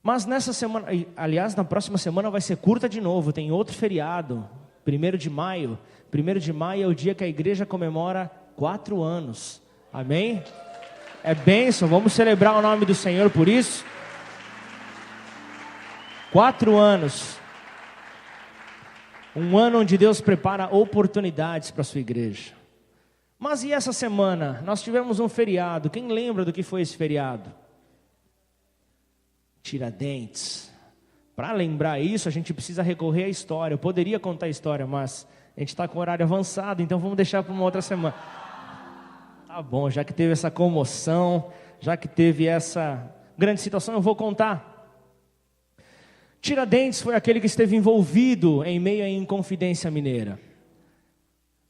Mas nessa semana, aliás, na próxima semana vai ser curta de novo, tem outro feriado, 1º de maio. 1º de maio é o dia que a igreja comemora 4 anos. Amém? É bênção, vamos celebrar o nome do Senhor por isso. 4 anos. Um ano onde Deus prepara oportunidades para a sua igreja. Mas e essa semana? Nós tivemos um feriado. Quem lembra do que foi esse feriado? Tiradentes. Para lembrar isso, a gente precisa recorrer à história. Eu poderia contar a história, mas a gente está com o horário avançado, então vamos deixar para uma outra semana. Tá bom, já que teve essa comoção, já que teve essa grande situação, eu vou contar. Tiradentes foi aquele que esteve envolvido em meio à Inconfidência Mineira.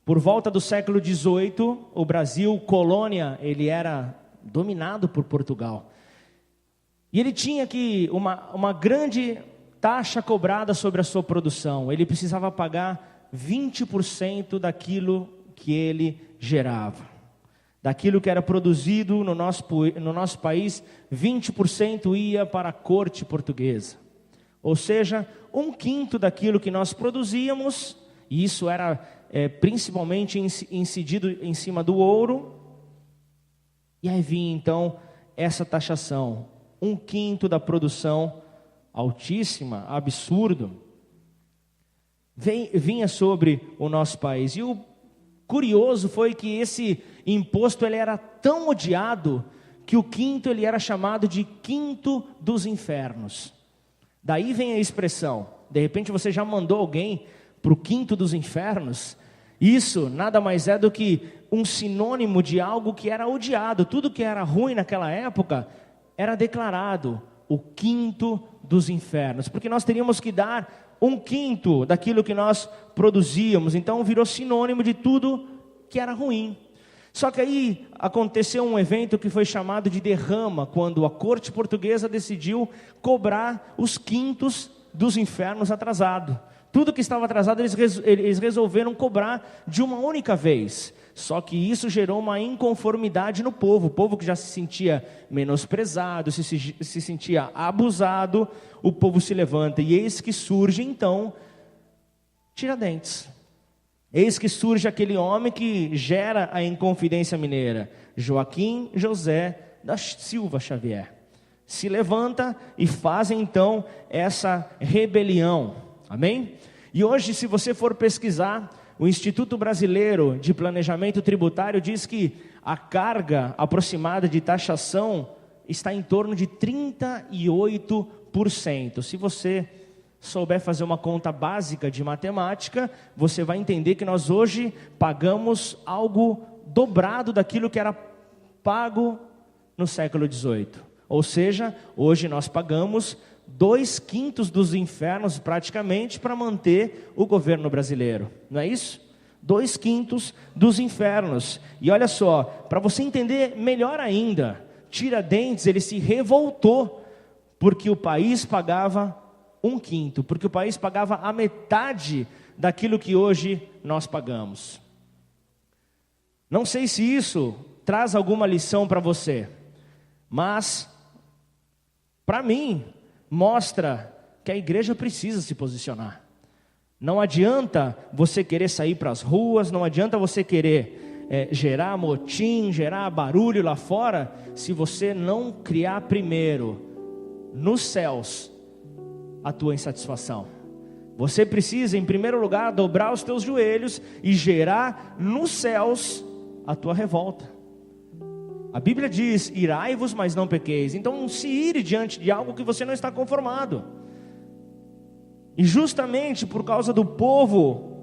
Por volta do século XVIII, o Brasil, colônia, ele era dominado por Portugal. E ele tinha uma grande taxa cobrada sobre a sua produção. Ele precisava pagar 20% daquilo que ele gerava. Daquilo que era produzido no nosso país, 20% ia para a corte portuguesa. Ou seja, 1/5 daquilo que nós produzíamos, e isso era principalmente incidido em cima do ouro. E aí vinha então essa taxação, 1/5 da produção altíssima, absurdo, vinha sobre o nosso país. E o curioso foi que esse imposto ele era tão odiado que o 5º ele era chamado de 5º dos infernos. Daí vem a expressão, de repente você já mandou alguém para o 5º dos infernos. Isso nada mais é do que um sinônimo de algo que era odiado. Tudo que era ruim naquela época era declarado o 5º dos infernos, porque nós teríamos que dar 1/5 daquilo que nós produzíamos. Então virou sinônimo de tudo que era ruim. Só que aí aconteceu um evento que foi chamado de derrama, quando a corte portuguesa decidiu cobrar os 5º dos infernos atrasado. Tudo que estava atrasado eles resolveram cobrar de uma única vez. Só que isso gerou uma inconformidade no povo. O povo que já se sentia menosprezado, se sentia abusado, o povo se levanta. E eis que surge então Tiradentes. Eis que surge aquele homem que gera a Inconfidência Mineira, Joaquim José da Silva Xavier. Se levanta e fazem então essa rebelião, amém? E hoje, se você for pesquisar, o Instituto Brasileiro de Planejamento Tributário diz que a carga aproximada de taxação está em torno de 38%. Se você souber fazer uma conta básica de matemática, você vai entender que nós hoje pagamos algo dobrado daquilo que era pago no século XVIII. Ou seja, hoje nós pagamos 2/5 dos infernos praticamente para manter o governo brasileiro. Não é isso? 2/5 dos infernos. E olha só, para você entender melhor ainda, Tiradentes ele se revoltou porque o país pagava 1/5, porque o país pagava a metade daquilo que hoje nós pagamos. Não sei se isso traz alguma lição para você, mas para mim mostra que a igreja precisa se posicionar. Não adianta você querer sair para as ruas, não adianta você querer gerar motim, gerar barulho lá fora, se você não criar primeiro nos céus a tua insatisfação. Você precisa, em primeiro lugar, dobrar os teus joelhos e gerar nos céus a tua revolta. A Bíblia diz, irai-vos, mas não pequeis. Então se ire diante de algo que você não está conformado. E justamente por causa do povo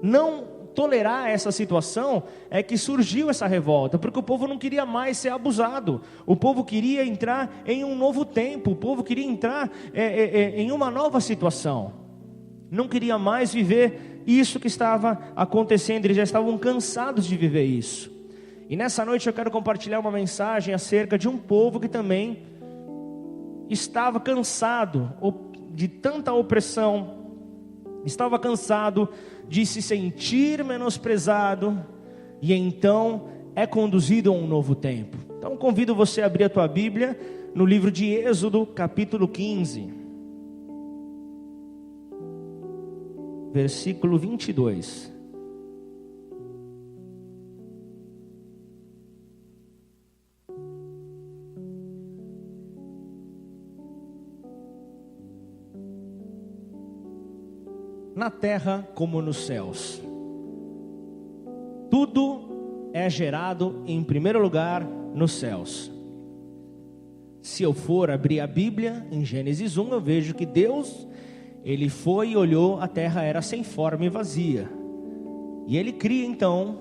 não tolerar essa situação, é que surgiu essa revolta, porque o povo não queria mais ser abusado, o povo queria entrar em um novo tempo, o povo queria entrar em uma nova situação, não queria mais viver isso que estava acontecendo, eles já estavam cansados de viver isso. E nessa noite eu quero compartilhar uma mensagem acerca de um povo que também estava cansado de tanta opressão, estava cansado de se sentir menosprezado, e então é conduzido a um novo tempo. Então convido você a abrir a tua Bíblia no livro de Êxodo, capítulo 15, versículo 22. Na terra como nos céus, tudo é gerado em primeiro lugar nos céus. Se eu for abrir a Bíblia em Gênesis 1, eu vejo que Deus, Ele foi e olhou, a terra era sem forma e vazia, e Ele cria então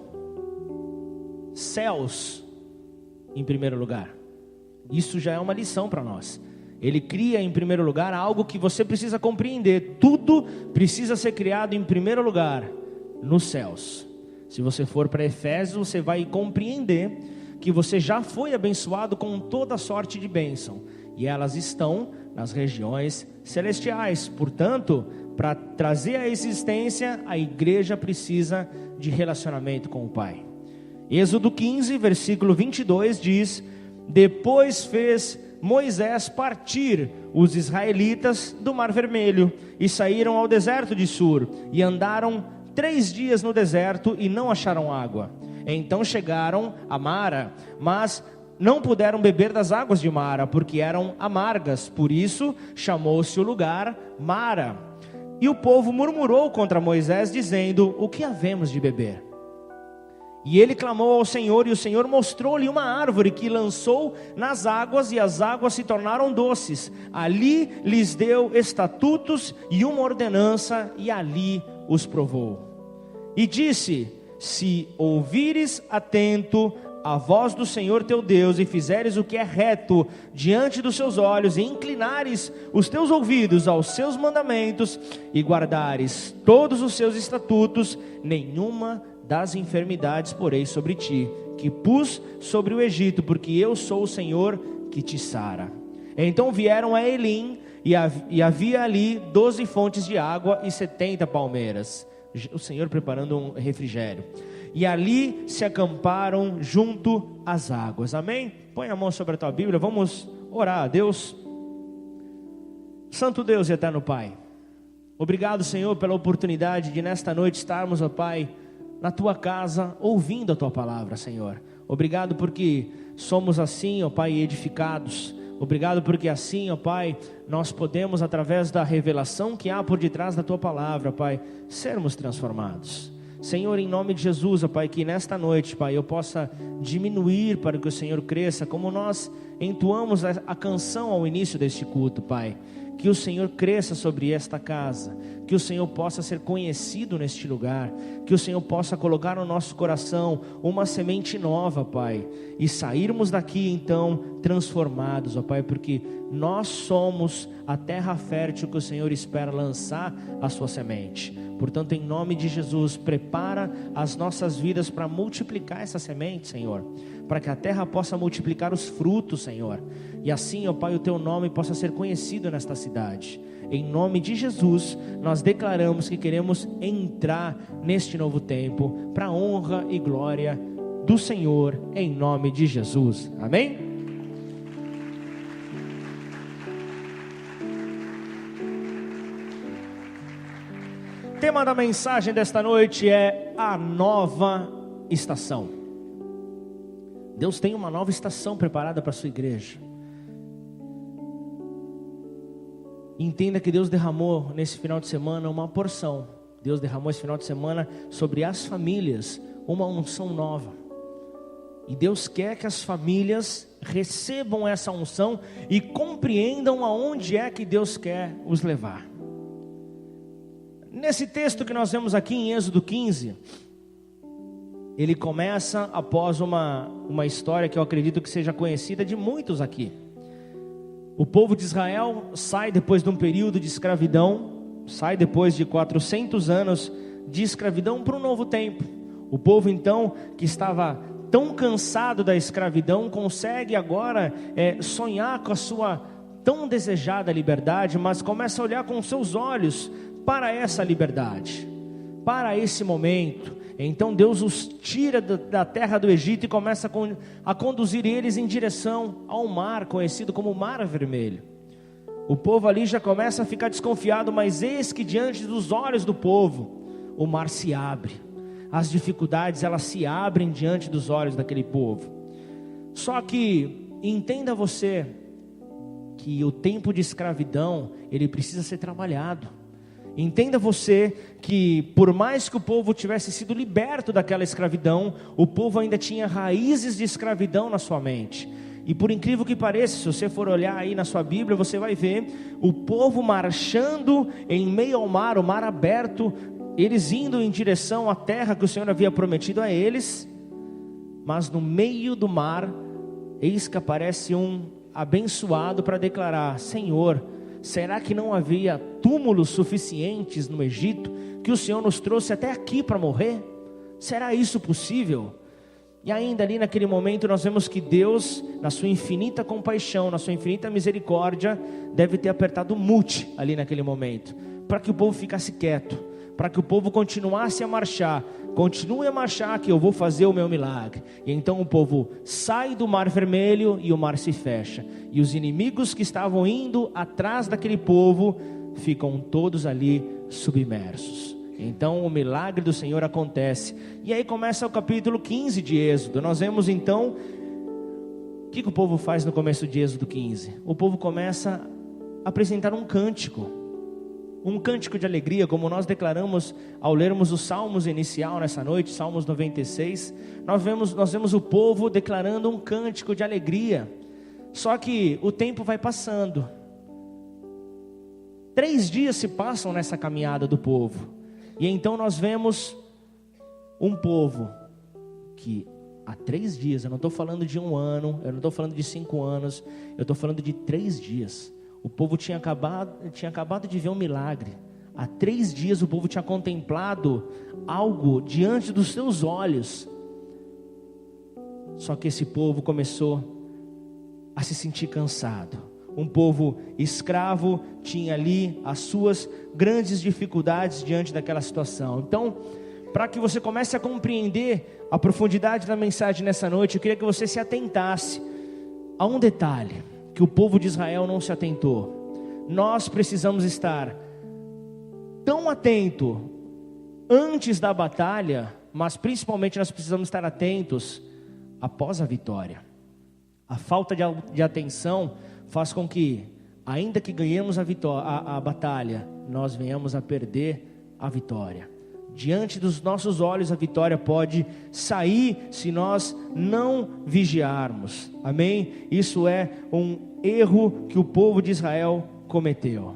céus em primeiro lugar. Isso já é uma lição para nós. Ele cria em primeiro lugar algo que você precisa compreender. Tudo precisa ser criado em primeiro lugar nos céus. Se você for para Efésios, você vai compreender que você já foi abençoado com toda sorte de bênção, e elas estão nas regiões celestiais. Portanto, para trazer a existência, a igreja precisa de relacionamento com o Pai. Êxodo 15, versículo 22 diz: depois fez Moisés partir os israelitas do Mar Vermelho, e saíram ao deserto de Sur, e andaram 3 dias no deserto, e não acharam água. Então chegaram a Mara, mas não puderam beber das águas de Mara, porque eram amargas. Por isso chamou-se o lugar Mara. E o povo murmurou contra Moisés, dizendo: o que havemos de beber? E ele clamou ao Senhor, e o Senhor mostrou-lhe uma árvore que lançou nas águas, e as águas se tornaram doces. Ali lhes deu estatutos e uma ordenança, e ali os provou. E disse: se ouvires atento a voz do Senhor teu Deus, e fizeres o que é reto diante dos seus olhos, e inclinares os teus ouvidos aos seus mandamentos, e guardares todos os seus estatutos, nenhuma das enfermidades porei sobre ti, que pus sobre o Egito, porque eu sou o Senhor que te sara. Então vieram a Elim, e havia ali 12 fontes de água e 70 palmeiras. O Senhor preparando um refrigério. E ali se acamparam junto às águas. Amém? Põe a mão sobre a tua Bíblia, vamos orar a Deus. Santo Deus e eterno Pai, obrigado, Senhor, pela oportunidade de nesta noite estarmos, ó Pai, na tua casa, ouvindo a tua palavra, Senhor. Obrigado porque somos assim, ó Pai, edificados. Obrigado porque assim, ó Pai, nós podemos, através da revelação que há por detrás da tua palavra, Pai, sermos transformados. Senhor, em nome de Jesus, ó Pai, que nesta noite, Pai, eu possa diminuir para que o Senhor cresça, como nós entoamos a canção ao início deste culto, Pai. Que o Senhor cresça sobre esta casa, que o Senhor possa ser conhecido neste lugar, que o Senhor possa colocar no nosso coração uma semente nova, Pai, e sairmos daqui então transformados, ó Pai, porque nós somos a terra fértil que o Senhor espera lançar a sua semente. Portanto, em nome de Jesus, prepara as nossas vidas para multiplicar essa semente, Senhor, para que a terra possa multiplicar os frutos, Senhor, e assim, ó Pai, o teu nome possa ser conhecido nesta cidade. Em nome de Jesus, nós declaramos que queremos entrar neste novo tempo, para a honra e glória do Senhor, em nome de Jesus, amém? O tema da mensagem desta noite é a nova estação. Deus tem uma nova estação preparada para a sua igreja. Entenda que Deus derramou nesse final de semana uma porção. Deus derramou esse final de semana sobre as famílias uma unção nova. E Deus quer que as famílias recebam essa unção e compreendam aonde é que Deus quer os levar. Nesse texto que nós vemos aqui em Êxodo 15, ele começa após uma história que eu acredito que seja conhecida de muitos aqui. O povo de Israel sai depois de um período de escravidão, sai depois de 400 anos de escravidão para um novo tempo. O povo então, que estava tão cansado da escravidão, consegue agora sonhar com a sua tão desejada liberdade, mas começa a olhar com seus olhos para essa liberdade, para esse momento. Então Deus os tira da terra do Egito e começa a conduzir eles em direção ao mar, conhecido como Mar Vermelho. O povo ali já começa a ficar desconfiado, mas eis que diante dos olhos do povo, o mar se abre. As dificuldades, elas se abrem diante dos olhos daquele povo. Só que, entenda você, que o tempo de escravidão, ele precisa ser trabalhado. Entenda você que por mais que o povo tivesse sido liberto daquela escravidão, o povo ainda tinha raízes de escravidão na sua mente. E por incrível que pareça, se você for olhar aí na sua Bíblia, você vai ver o povo marchando em meio ao mar, o mar aberto, eles indo em direção à terra que o Senhor havia prometido a eles, mas no meio do mar, eis que aparece um abençoado para declarar: Senhor, será que não havia túmulos suficientes no Egito, que o Senhor nos trouxe até aqui para morrer? Será isso possível? E ainda ali naquele momento nós vemos que Deus, na sua infinita compaixão, na sua infinita misericórdia, deve ter apertado o mute ali naquele momento, para que o povo ficasse quieto, para que o povo continuasse a marchar. Continue a marchar que eu vou fazer o meu milagre. E então o povo sai do Mar Vermelho e o mar se fecha. E os inimigos que estavam indo atrás daquele povo ficam todos ali submersos. Então o milagre do Senhor acontece. E aí começa o capítulo 15 de Êxodo. Nós vemos então, o que o povo faz no começo de Êxodo 15? O povo começa a apresentar um cântico de alegria, como nós declaramos ao lermos os Salmos inicial nessa noite, Salmos 96, nós vemos o povo declarando um cântico de alegria. Só que o tempo vai passando, 3 dias se passam nessa caminhada do povo, e então nós vemos um povo que há 3 dias, eu não estou falando de 1 ano, eu não estou falando de 5 anos, eu estou falando de 3 dias, o povo tinha acabado de ver um milagre. Há 3 dias o povo tinha contemplado algo diante dos seus olhos. Só que esse povo começou a se sentir cansado. Um povo escravo tinha ali as suas grandes dificuldades diante daquela situação. Então, para que você comece a compreender a profundidade da mensagem nessa noite, eu queria que você se atentasse a um detalhe que o povo de Israel não se atentou. Nós precisamos estar tão atento antes da batalha, mas principalmente nós precisamos estar atentos após a vitória. A falta de atenção faz com que, ainda que ganhemos a batalha, nós venhamos a perder a vitória. Diante dos nossos olhos a vitória pode sair se nós não vigiarmos. Amém? Isso é um erro que o povo de Israel cometeu.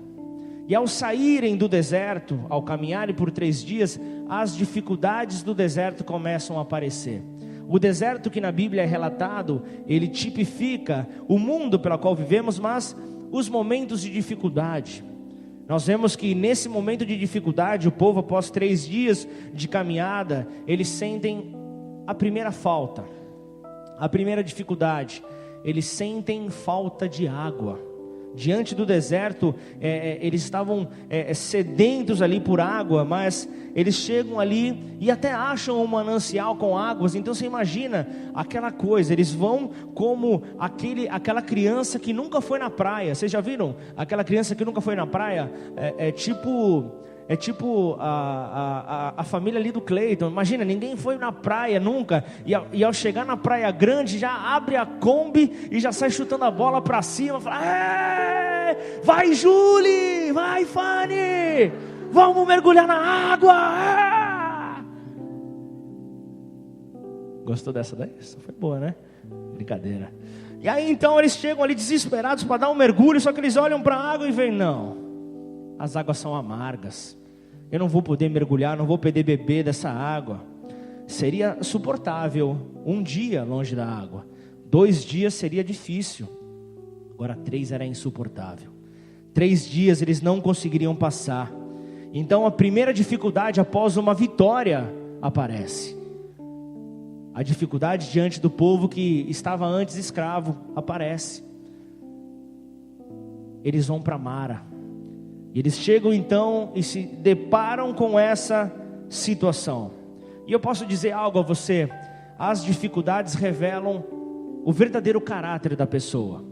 E ao saírem do deserto, ao caminharem por 3 dias, as dificuldades do deserto começam a aparecer. O deserto que na Bíblia é relatado, ele tipifica o mundo pelo qual vivemos, mas os momentos de dificuldade. Nós vemos que nesse momento de dificuldade, o povo após 3 dias de caminhada, eles sentem a primeira falta, a primeira dificuldade, eles sentem falta de água. Diante do deserto, eles estavam sedentos ali por água, mas eles chegam ali e até acham um manancial com águas. Então você imagina aquela coisa, eles vão como aquela criança que nunca foi na praia. Vocês já viram aquela criança que nunca foi na praia? É tipo a família ali do Cleiton. Imagina, ninguém foi na praia nunca, e ao chegar na Praia Grande, já abre a Kombi e já sai chutando a bola para cima, fala: vai Julie, vai Fanny, vamos mergulhar na água. Gostou dessa daí? Essa foi boa, né? Brincadeira. E aí então eles chegam ali desesperados para dar um mergulho, só que eles olham para a água e veem: não, as águas são amargas, eu não vou poder mergulhar, não vou poder beber dessa água. Seria suportável 1 dia longe da água, 2 dias seria difícil, agora 3 era insuportável. 3 dias eles não conseguiriam passar. Então a primeira dificuldade após uma vitória aparece. A dificuldade diante do povo que estava antes escravo aparece. Eles vão para Mara. E eles chegam então e se deparam com essa situação. E eu posso dizer algo a você: as dificuldades revelam o verdadeiro caráter da pessoa.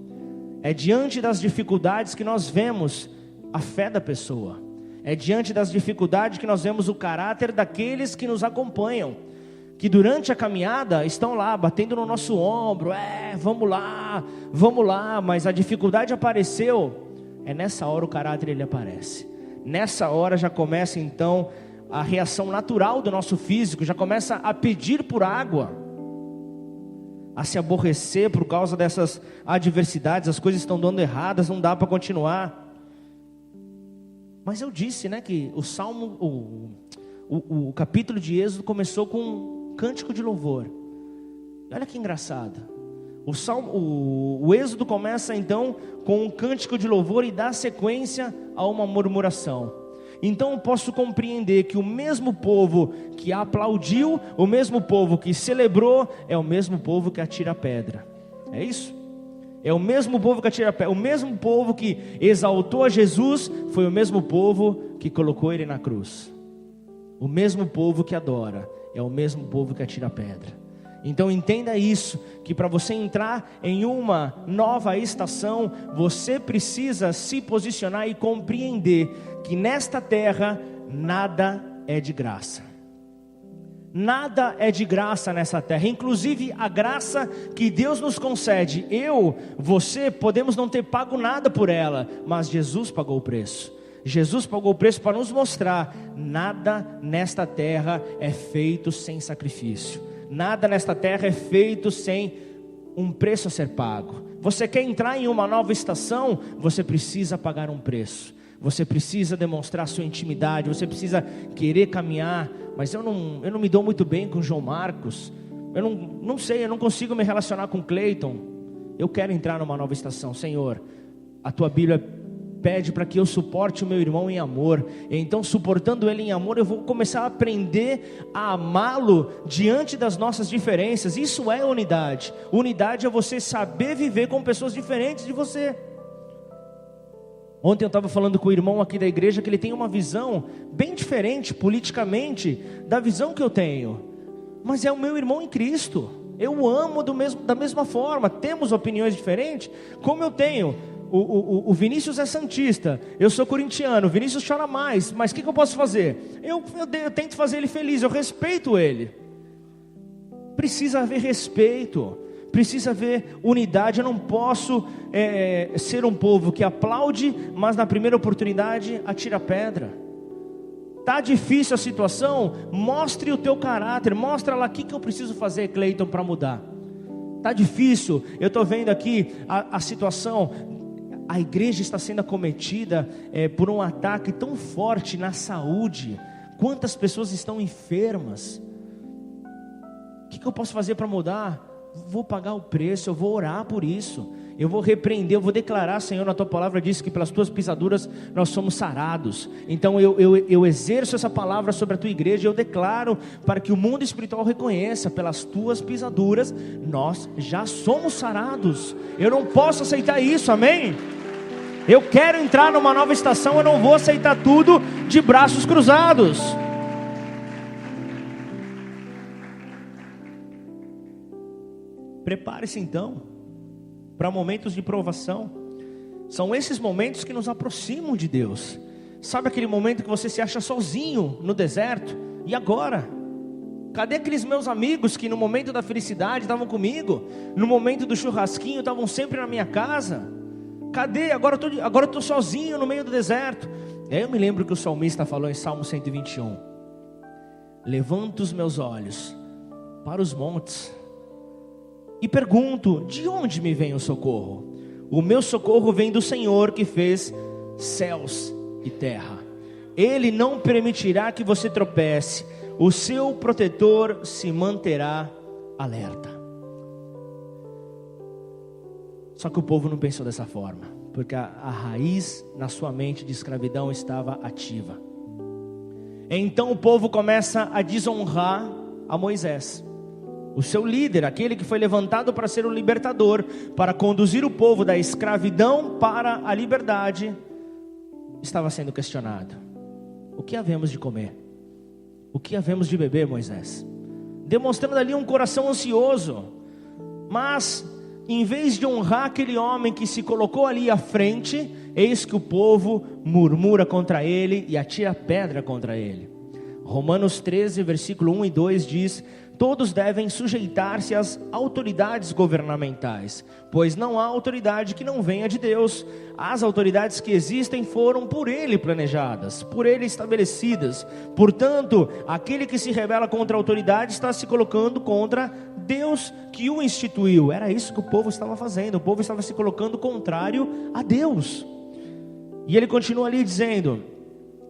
É diante das dificuldades que nós vemos a fé da pessoa. É diante das dificuldades que nós vemos o caráter daqueles que nos acompanham, que durante a caminhada estão lá, batendo no nosso ombro, vamos lá, mas a dificuldade apareceu, nessa hora o caráter ele aparece. Nessa hora já começa então a reação natural do nosso físico, já começa a pedir por água, a se aborrecer por causa dessas adversidades, as coisas estão dando erradas, não dá para continuar. Mas eu disse, que o Salmo, o capítulo de Êxodo começou com um cântico de louvor. Olha que engraçado. O Êxodo começa então com um cântico de louvor e dá sequência a uma murmuração. Então eu posso compreender que o mesmo povo que aplaudiu, o mesmo povo que celebrou, é o mesmo povo que atira pedra. É isso? É o mesmo povo que atira pedra. O mesmo povo que exaltou a Jesus foi o mesmo povo que colocou ele na cruz. O mesmo povo que adora é o mesmo povo que atira pedra. Então entenda isso, que para você entrar em uma nova estação, você precisa se posicionar e compreender que nesta terra nada é de graça. Nada é de graça nessa terra, inclusive a graça que Deus nos concede. Você, podemos não ter pago nada por ela, mas Jesus pagou o preço. Jesus pagou o preço para nos mostrar: nada nesta terra é feito sem sacrifício. Nada nesta terra é feito sem um preço a ser pago. Você quer entrar em uma nova estação? Você precisa pagar um preço. Você precisa demonstrar sua intimidade, você precisa querer caminhar. Mas eu não me dou muito bem com o João Marcos. Eu não sei, eu não consigo me relacionar com o Cleiton. Eu quero entrar numa nova estação. Senhor, a tua Bíblia pede para que eu suporte o meu irmão em amor. Então, suportando ele em amor, eu vou começar a aprender a amá-lo diante das nossas diferenças. Isso é unidade. Unidade é você saber viver com pessoas diferentes de você. Ontem eu estava falando com o irmão aqui da igreja que ele tem uma visão bem diferente politicamente da visão que eu tenho, mas é o meu irmão em Cristo. Eu o amo da mesma forma. Temos opiniões diferentes, como eu tenho. O Vinícius é santista, eu sou corintiano, o Vinícius chora mais, mas o que eu posso fazer? Eu tento fazer ele feliz, eu respeito ele. Precisa haver respeito, precisa haver unidade. Eu não posso ser um povo que aplaude, mas na primeira oportunidade atira pedra. Está difícil a situação? Mostre o teu caráter, mostra lá o que eu preciso fazer, Cleiton, para mudar. Está difícil, eu estou vendo aqui a situação, a igreja está sendo acometida por um ataque tão forte na saúde. Quantas pessoas estão enfermas? O que eu posso fazer para mudar? Vou pagar o preço, eu vou orar por isso, eu vou repreender, eu vou declarar: Senhor, na tua palavra diz que pelas tuas pisaduras nós somos sarados. Então eu exerço essa palavra sobre a tua igreja, eu declaro para que o mundo espiritual reconheça: pelas tuas pisaduras nós já somos sarados. Eu não posso aceitar isso, amém? Eu quero entrar numa nova estação, eu não vou aceitar tudo de braços cruzados. Prepare-se então para momentos de provação. São esses momentos que nos aproximam de Deus. Sabe aquele momento que você se acha sozinho no deserto? E agora? Cadê aqueles meus amigos que no momento da felicidade estavam comigo? No momento do churrasquinho estavam sempre na minha casa? Cadê? Agora eu estou sozinho no meio do deserto. Aí eu me lembro que o salmista falou em Salmo 121: levanto os meus olhos para os montes e pergunto: de onde me vem o socorro? O meu socorro vem do Senhor que fez céus e terra. Ele não permitirá que você tropece, o seu protetor se manterá alerta. Só que o povo não pensou dessa forma, porque a raiz na sua mente de escravidão estava ativa. Então o povo começa a desonrar a Moisés, o seu líder, aquele que foi levantado para ser o libertador, para conduzir o povo da escravidão para a liberdade. Estava sendo questionado: o que havemos de comer? o que havemos de beber, Moisés? Demonstrando ali um coração ansioso. Mas, em vez de honrar aquele homem que se colocou ali à frente, eis que o povo murmura contra ele e atira pedra contra ele. Romanos 13, versículo 1 e 2 diz: todos devem sujeitar-se às autoridades governamentais, pois não há autoridade que não venha de Deus. As autoridades que existem foram por Ele planejadas, por Ele estabelecidas. Portanto, aquele que se rebela contra a autoridade está se colocando contra Deus que o instituiu. Era isso que o povo estava fazendo, o povo estava se colocando contrário a Deus. E ele continua ali dizendo: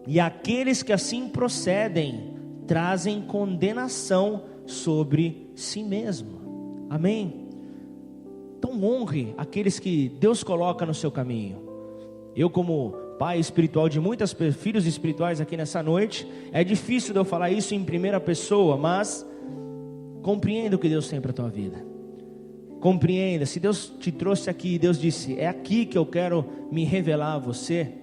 e aqueles que assim procedem trazem condenação sobre si mesmo. Amém? Então honre aqueles que Deus coloca no seu caminho. Eu, como pai espiritual de muitos filhos espirituais aqui nessa noite, é difícil de eu falar isso em primeira pessoa, mas compreenda o que Deus tem para a tua vida. Compreenda, se Deus te trouxe aqui, Deus disse: é aqui que eu quero me revelar a você,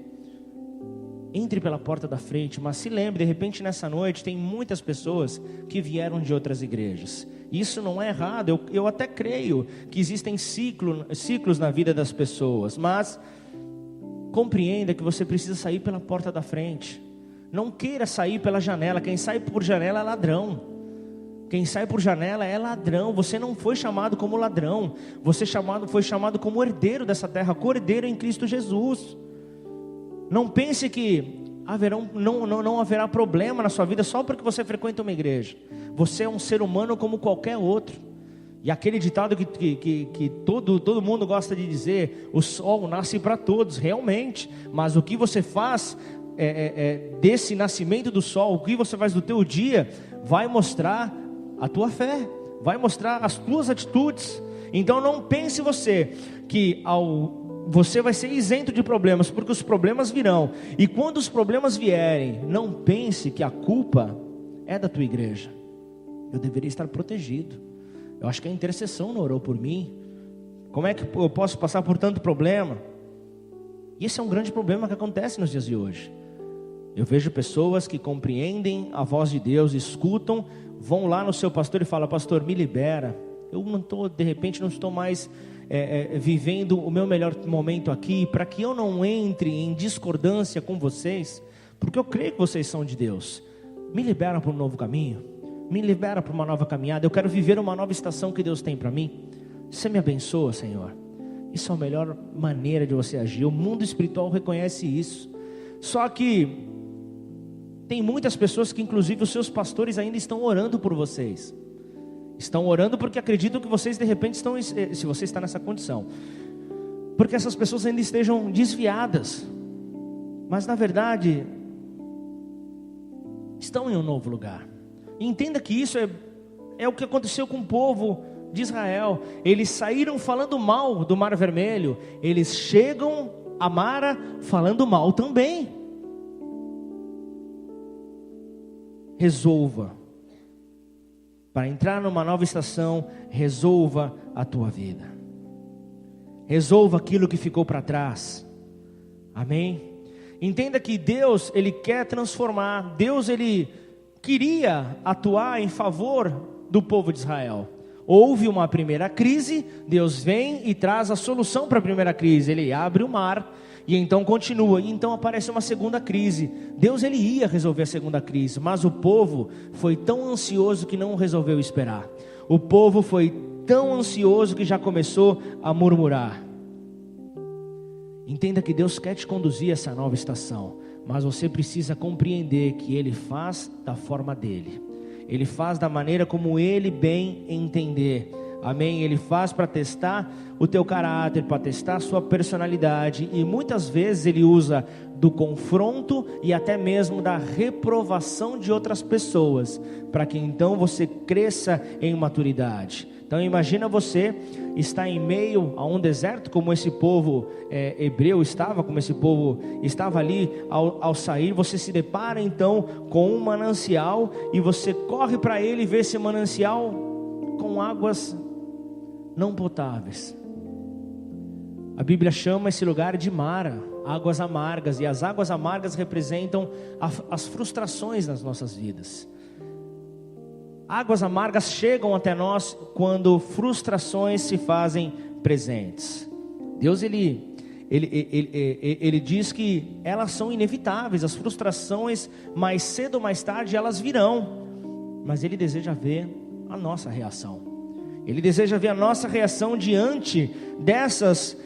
entre pela porta da frente. Mas se lembre, de repente nessa noite tem muitas pessoas que vieram de outras igrejas. Isso não é errado, eu até creio que existem ciclos na vida das pessoas, mas compreenda que você precisa sair pela porta da frente. Não queira sair pela janela. Quem sai por janela é ladrão. Quem sai por janela é ladrão. Você não foi chamado como ladrão, você foi chamado como herdeiro dessa terra, co-herdeiro em Cristo Jesus. Não pense que não haverá problema na sua vida só porque você frequenta uma igreja. Você é um ser humano como qualquer outro. E aquele ditado que todo mundo gosta de dizer: o sol nasce para todos, realmente. Mas o que você faz desse nascimento do sol, o que você faz do teu dia, vai mostrar a tua fé, vai mostrar as tuas atitudes. Então não pense você que você vai ser isento de problemas, porque os problemas virão. E quando os problemas vierem, não pense que a culpa é da tua igreja. Eu deveria estar protegido. Eu acho que a intercessão não orou por mim. Como é que eu posso passar por tanto problema? E esse é um grande problema que acontece nos dias de hoje. Eu vejo pessoas que compreendem a voz de Deus, escutam, vão lá no seu pastor e falam: pastor, me libera. Eu de repente não estou mais vivendo o meu melhor momento aqui, para que eu não entre em discordância com vocês, porque eu creio que vocês são de Deus. Me libera para um novo caminho, me libera para uma nova caminhada. Eu quero viver uma nova estação que Deus tem para mim. Você me abençoa, Senhor. Isso é a melhor maneira de você agir. O mundo espiritual reconhece isso. Só que tem muitas pessoas que, inclusive os seus pastores, ainda estão orando por vocês. Estão orando porque acreditam que vocês de repente estão, se você está nessa condição, porque essas pessoas ainda estejam desviadas, mas na verdade estão em um novo lugar. E entenda que isso é o que aconteceu com o povo de Israel. Eles saíram falando mal do Mar Vermelho, eles chegam a Mara falando mal também. Resolva. Para entrar numa nova estação, resolva a tua vida. Resolva aquilo que ficou para trás. Amém? Entenda que Deus, Ele quer transformar. Deus, Ele queria atuar em favor do povo de Israel. Houve uma primeira crise, Deus vem e traz a solução para a primeira crise. Ele abre o mar e então continua. E então aparece uma segunda crise. Deus, Ele ia resolver a segunda crise, mas o povo foi tão ansioso que não resolveu esperar. O povo foi tão ansioso que já começou a murmurar. Entenda que Deus quer te conduzir a essa nova estação, mas você precisa compreender que Ele faz da forma dEle. Ele faz da maneira como Ele bem entender. Amém? Ele faz para testar o teu caráter, para testar a sua personalidade. E muitas vezes Ele usa do confronto e até mesmo da reprovação de outras pessoas, para que então você cresça em maturidade. Então imagina você estar em meio a um deserto, como esse povo hebreu estava, como esse povo estava ali ao sair. Você se depara então com um manancial e você corre para ele e vê esse manancial com águas não potáveis. A Bíblia chama esse lugar de Mara, águas amargas. E as águas amargas representam as frustrações nas nossas vidas. Águas amargas chegam até nós quando frustrações se fazem presentes. Deus, ele diz que elas são inevitáveis, as frustrações, mais cedo ou mais tarde, elas virão. Mas Ele deseja ver a nossa reação. Ele deseja ver a nossa reação diante dessas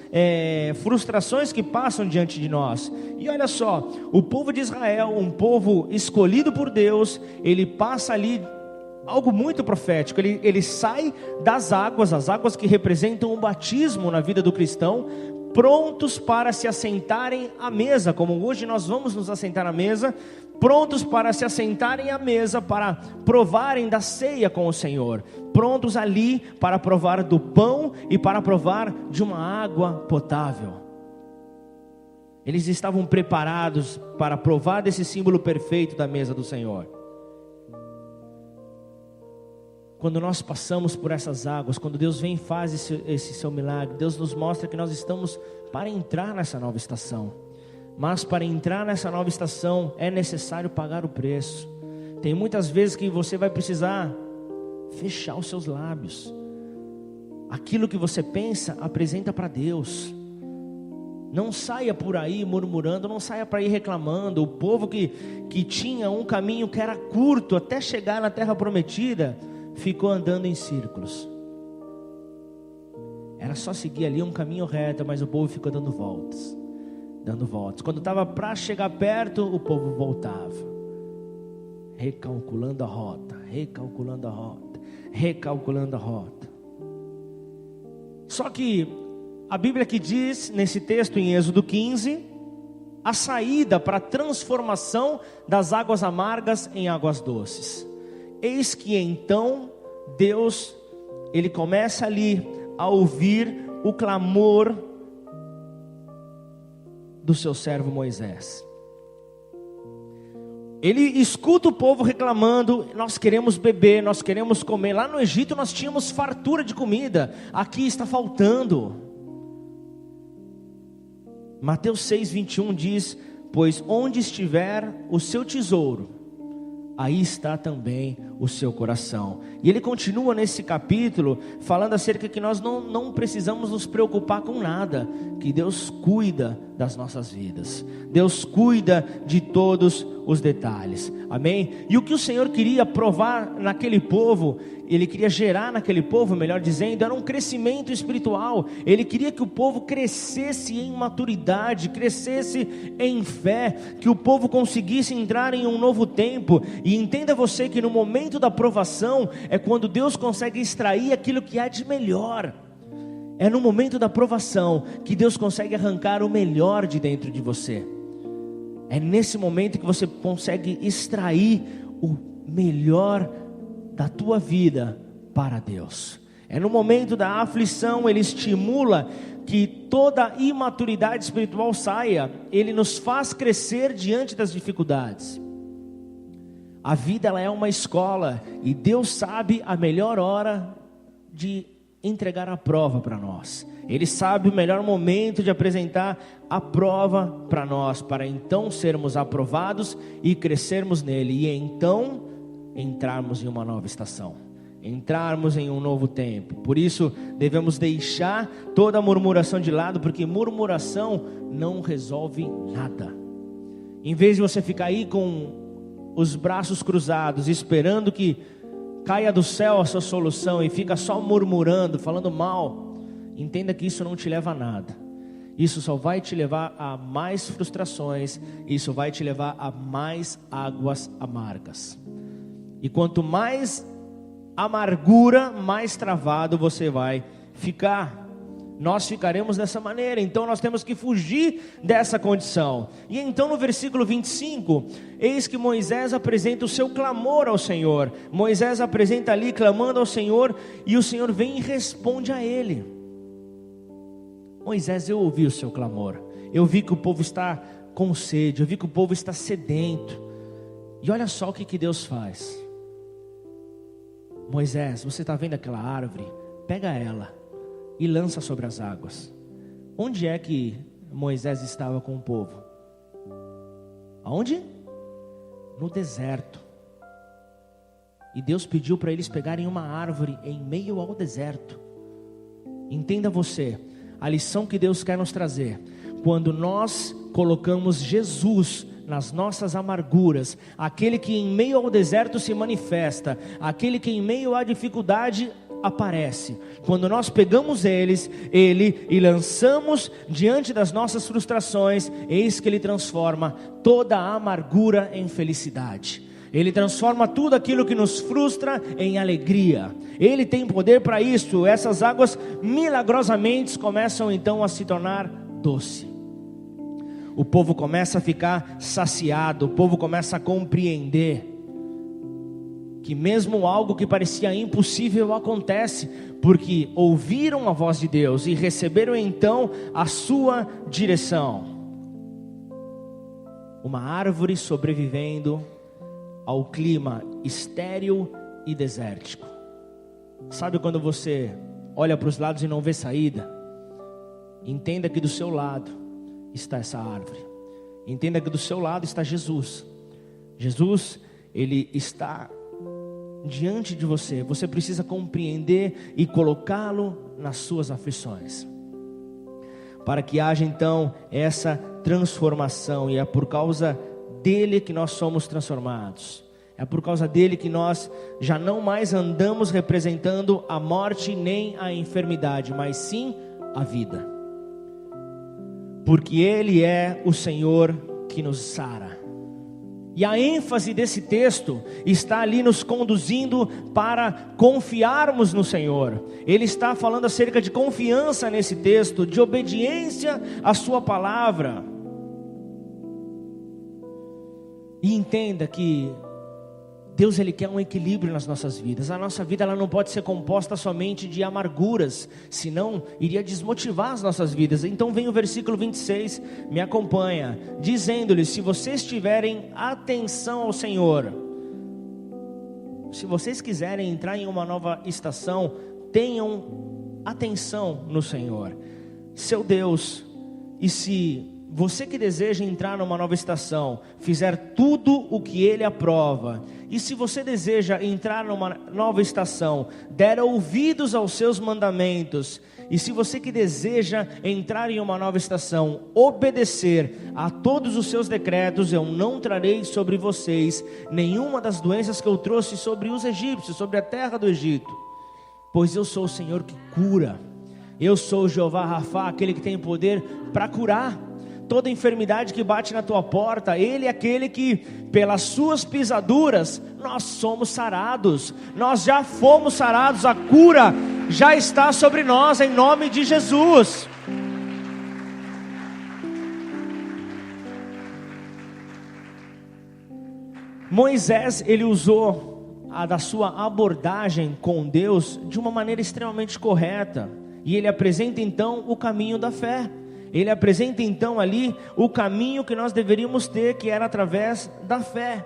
frustrações que passam diante de nós. E olha só, o povo de Israel, um povo escolhido por Deus, ele passa ali algo muito profético. Ele sai das águas, as águas que representam o batismo na vida do cristão, prontos para se assentarem à mesa, como hoje nós vamos nos assentar à mesa, prontos para se assentarem à mesa, para provarem da ceia com o Senhor, prontos ali para provar do pão e para provar de uma água potável. Eles estavam preparados para provar desse símbolo perfeito da mesa do Senhor. Quando nós passamos por essas águas, quando Deus vem e faz esse seu milagre, Deus nos mostra que nós estamos para entrar nessa nova estação. Mas para entrar nessa nova estação é necessário pagar o preço. Tem muitas vezes que você vai precisar fechar os seus lábios. Aquilo que você pensa, apresenta para Deus. Não saia por aí murmurando, não saia por aí reclamando. O povo que tinha um caminho que era curto até chegar na terra prometida, ficou andando em círculos. Era só seguir ali um caminho reto, mas o povo ficou dando voltas. Quando estava para chegar perto, o povo voltava, recalculando a rota. Só que a Bíblia que diz nesse texto em Êxodo 15, a saída para a transformação das águas amargas em águas doces. Eis que então Deus, Ele começa ali a ouvir o clamor do seu servo Moisés. Ele escuta o povo reclamando: nós queremos beber, nós queremos comer. Lá no Egito nós tínhamos fartura de comida, aqui está faltando. Mateus 6:21 diz: pois onde estiver o seu tesouro, aí está também o seu coração. E ele continua nesse capítulo falando acerca que nós não precisamos nos preocupar com nada, que Deus cuida das nossas vidas, Deus cuida de todos os detalhes, amém? E o que o Senhor queria provar naquele povo, Ele queria gerar naquele povo, melhor dizendo, era um crescimento espiritual. Ele queria que o povo crescesse em maturidade, crescesse em fé, que o povo conseguisse entrar em um novo tempo. E entenda você que no momento da provação é quando Deus consegue extrair aquilo que há de melhor. É no momento da provação que Deus consegue arrancar o melhor de dentro de você. É nesse momento que você consegue extrair o melhor da tua vida para Deus. É no momento da aflição, Ele estimula que toda imaturidade espiritual saia. Ele nos faz crescer diante das dificuldades. A vida, ela é uma escola, e Deus sabe a melhor hora de entregar a prova para nós. Ele sabe o melhor momento de apresentar a prova para nós, para então sermos aprovados e crescermos nele, e então entrarmos em uma nova estação, entrarmos em um novo tempo. Por isso devemos deixar toda a murmuração de lado, porque murmuração não resolve nada. Em vez de você ficar aí com os braços cruzados, esperando que caia do céu a sua solução, e fica só murmurando, falando mal, entenda que isso não te leva a nada. Isso só vai te levar a mais frustrações, isso vai te levar a mais águas amargas. E quanto mais amargura, mais travado você vai ficar. Nós ficaremos dessa maneira, então nós temos que fugir dessa condição. E então no versículo 25, eis que Moisés apresenta o seu clamor ao Senhor. Moisés apresenta ali clamando ao Senhor, e o Senhor vem e responde a ele. Moisés, eu ouvi o seu clamor, eu vi que o povo está com sede, eu vi que o povo está sedento. E olha só o que Deus faz. Moisés, você está vendo aquela árvore? Pega ela e lança sobre as águas. Onde é que Moisés estava com o povo? Aonde? No deserto. E Deus pediu para eles pegarem uma árvore em meio ao deserto. Entenda você, a lição que Deus quer nos trazer: quando nós colocamos Jesus nas nossas amarguras, aquele que em meio ao deserto se manifesta, aquele que em meio à dificuldade aparece, quando nós pegamos ele e lançamos diante das nossas frustrações, eis que Ele transforma toda a amargura em felicidade. Ele transforma tudo aquilo que nos frustra em alegria. Ele tem poder para isso. Essas águas milagrosamente começam então a se tornar doce. O povo começa a ficar saciado, o povo começa a compreender que mesmo algo que parecia impossível acontece, porque ouviram a voz de Deus e receberam então a sua direção. Uma árvore sobrevivendo ao clima estéril e desértico. Sabe quando você olha para os lados e não vê saída? Entenda que do seu lado está essa árvore. Entenda que do seu lado está Jesus. Jesus, Ele está diante de você. Você precisa compreender e colocá-lo nas suas aflições, para que haja então essa transformação. E é por causa dele que nós somos transformados. É por causa dele que nós já não mais andamos representando a morte nem a enfermidade, mas sim a vida. Porque Ele é o Senhor que nos sara. E a ênfase desse texto está ali nos conduzindo para confiarmos no Senhor. Ele está falando acerca de confiança nesse texto, de obediência à sua palavra. E entenda que Deus, Ele quer um equilíbrio nas nossas vidas. A nossa vida, ela não pode ser composta somente de amarguras, senão iria desmotivar as nossas vidas. Então vem o versículo 26, me acompanha, dizendo-lhe: se vocês tiverem atenção ao Senhor, se vocês quiserem entrar em uma nova estação, tenham atenção no Senhor, seu Deus. E se você que deseja entrar numa nova estação fizer tudo o que Ele aprova, e se você deseja entrar numa nova estação, der ouvidos aos seus mandamentos, e se você que deseja entrar em uma nova estação, obedecer a todos os seus decretos, eu não trarei sobre vocês nenhuma das doenças que eu trouxe sobre os egípcios, sobre a terra do Egito, pois eu sou o Senhor que cura. Eu sou o Jeová Rafá, aquele que tem poder para curar toda enfermidade que bate na tua porta. Ele é aquele que, pelas suas pisaduras, nós somos sarados. Nós já fomos sarados, a cura já está sobre nós, em nome de Jesus. Moisés, ele usou da sua abordagem com Deus de uma maneira extremamente correta. E ele apresenta então o caminho da fé. Ele apresenta então ali o caminho que nós deveríamos ter, que era através da fé.